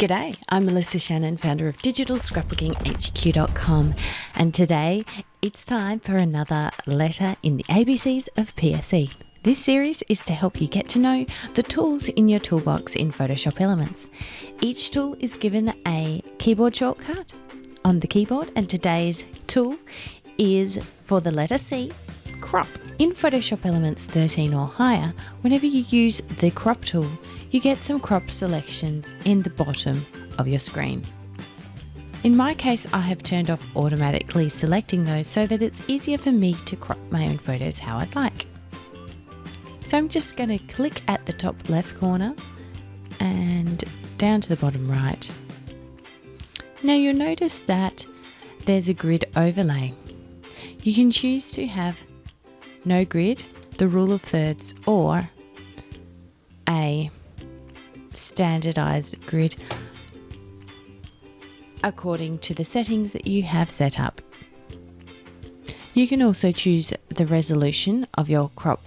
G'day, I'm Melissa Shannon, founder of digitalscrapbookinghq.com, and today it's time for another letter in the ABCs of PSE. This series is to help you get to know the tools in your toolbox in Photoshop Elements. Each tool is given a keyboard shortcut on the keyboard, and today's tool is for the letter C, crop. In Photoshop Elements 13 or higher, whenever you use the crop tool, you get some crop selections in the bottom of your screen. In my case, I have turned off automatically selecting those so that it's easier for me to crop my own photos how I'd like. So I'm just going to click at the top left corner and down to the bottom right. Now you'll notice that there's a grid overlay. You can choose to have no grid, the rule of thirds, or a standardized grid according to the settings that you have set up. You can also choose the resolution of your crop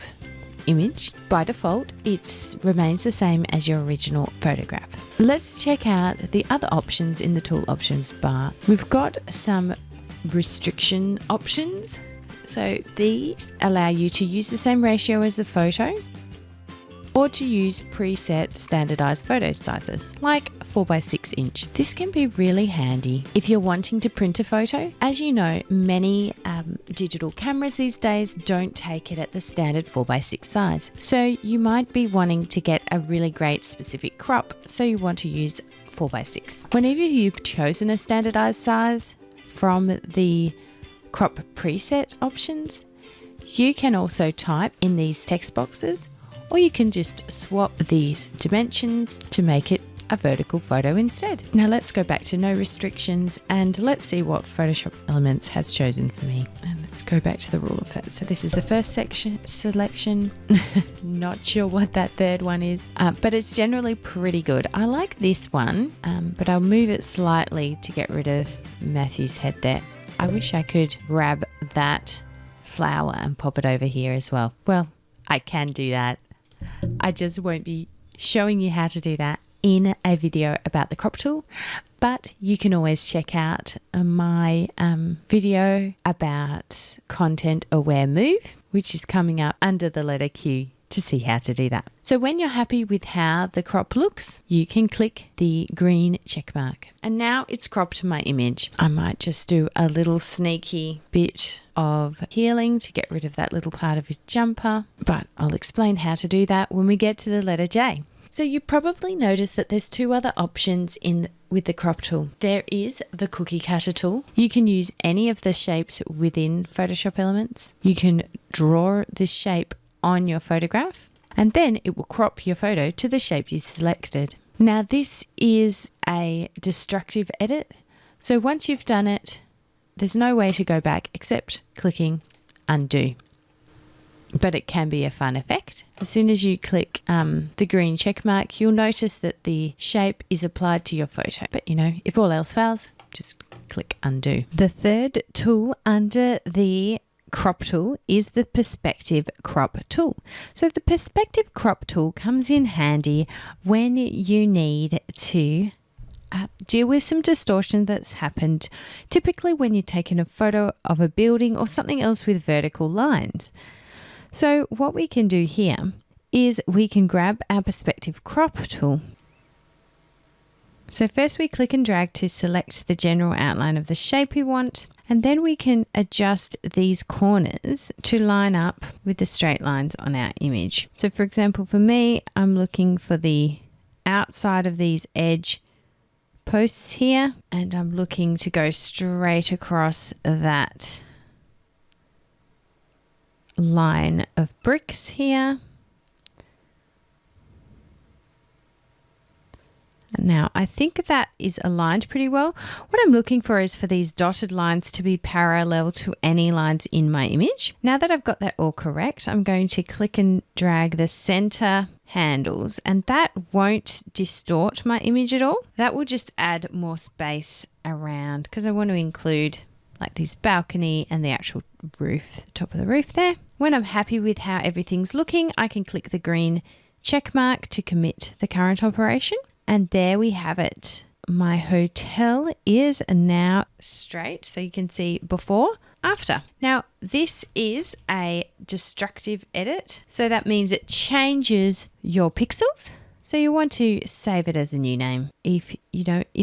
image. By default, it remains the same as your original photograph. Let's check out the other options in the tool options bar. We've got some restriction options. So these allow you to use the same ratio as the photo or to use preset standardized photo sizes like 4x6 inch. This can be really handy if you're wanting to print a photo. As you know, many digital cameras these days don't take it at the standard 4x6 size. So you might be wanting to get a really great specific crop, so you want to use 4x6. Whenever you've chosen a standardized size from the crop preset options, you can also type in these text boxes, or you can just swap these dimensions to make it a vertical photo instead. Now let's go back to no restrictions and let's see what Photoshop Elements has chosen for me. And let's go back to the rule of thirds. So this is the first selection. Not sure what that third one is, but it's generally pretty good. I like this one, but I'll move it slightly to get rid of Matthew's head there. I wish I could grab that flower and pop it over here as well. Well, I can do that. I just won't be showing you how to do that in a video about the crop tool, but you can always check out my video about content aware move, which is coming up under the letter Q, to see how to do that. So when you're happy with how the crop looks, you can click the green check mark. And now it's cropped my image. I might just do a little sneaky bit of healing to get rid of that little part of his jumper, but I'll explain how to do that when we get to the letter J. So you probably noticed that there's two other options with the crop tool. There is the cookie cutter tool. You can use any of the shapes within Photoshop Elements. You can draw this shape on your photograph, and then it will crop your photo to the shape you selected. Now this is a destructive edit, so once you've done it, there's no way to go back except clicking undo. But it can be a fun effect. As soon as you click the green check mark, you'll notice that the shape is applied to your photo. But you know, if all else fails, just click undo. The third tool under the crop tool is the perspective crop tool. So the perspective crop tool comes in handy when you need to deal with some distortion that's happened, typically when you're taking a photo of a building or something else with vertical lines. So what we can do here is we can grab our perspective crop tool. So first we click and drag to select the general outline of the shape we want, and then we can adjust these corners to line up with the straight lines on our image. So for example, for me, I'm looking for the outside of these edge posts here, and I'm looking to go straight across that line of bricks here. Now, I think that is aligned pretty well. What I'm looking for is for these dotted lines to be parallel to any lines in my image. Now that I've got that all correct, I'm going to click and drag the center handles, and that won't distort my image at all. That will just add more space around because I want to include like this balcony and the actual roof, top of the roof there. When I'm happy with how everything's looking, I can click the green check mark to commit the current operation. And there we have it. My hotel is now straight, so you can see before, after. Now, this is a destructive edit, so that means it changes your pixels. So you want to save it as a new name. If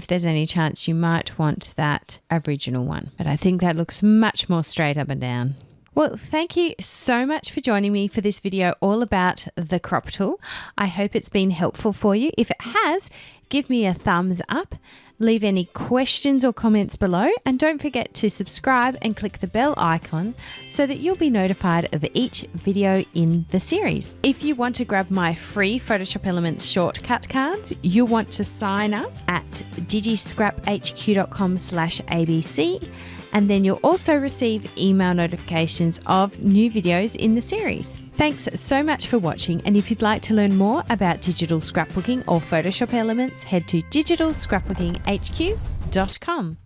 there's any chance you might want that original one. But I think that looks much more straight up and down. Well, thank you so much for joining me for this video all about the crop tool. I hope it's been helpful for you. If it has, give me a thumbs up. Leave any questions or comments below, and don't forget to subscribe and click the bell icon so that you'll be notified of each video in the series. If you want to grab my free Photoshop Elements shortcut cards, you'll want to sign up at digiscraphq.com/abc, and then you'll also receive email notifications of new videos in the series. Thanks so much for watching, and if you'd like to learn more about digital scrapbooking or Photoshop Elements, head to digitalscrapbookinghq.com.